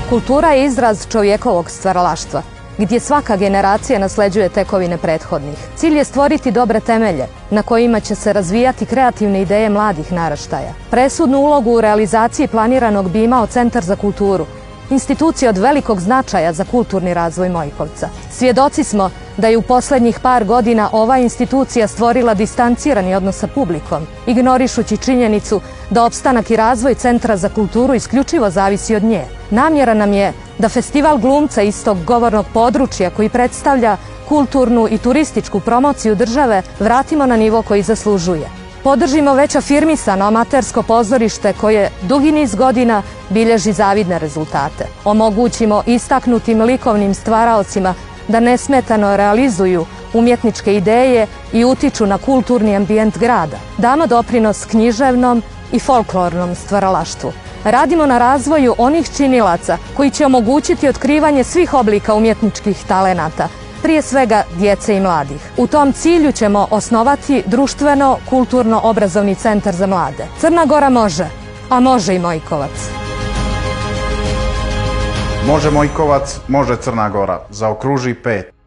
Kultura je izraz čovjekovog stvaralaštva, gdje svaka generacija nasleđuje tekovine prethodnih. Cilj je stvoriti dobre temelje na kojima će se razvijati kreativne ideje mladih naraštaja. Presudnu ulogu u realizaciji planiranog bi imao Centar za kulturu, institucija od velikog značaja za kulturni razvoj Mojkovca. Svjedoci smo da je u posljednjih par godina ova institucija stvorila distancirani odnos sa publikom, ignorišući činjenicu da opstanak i razvoj Centra za kulturu isključivo zavisi od nje. Namjera nam je da festival glumca iz tog govornog područja, koji predstavlja kulturnu i turističku promociju države, vratimo na nivo koji zaslužuje. Podržimo već afirmisano amatersko pozorište koje dugi niz godina bilježi zavidne rezultate. Omogućimo istaknutim likovnim stvaraocima da nesmetano realizuju umjetničke ideje i utiču na kulturni ambijent grada. Damo doprinos književnom i folklornom stvaralaštvu. Radimo na razvoju onih činilaca koji će omogućiti otkrivanje svih oblika umjetničkih talenata, prije svega djece i mladih. U tom cilju ćemo osnovati društveno-kulturno-obrazovni centar za mlade. Crna Gora može, a može i Mojkovac. Može Mojkovac, može Crna Gora. Zaokruži 5.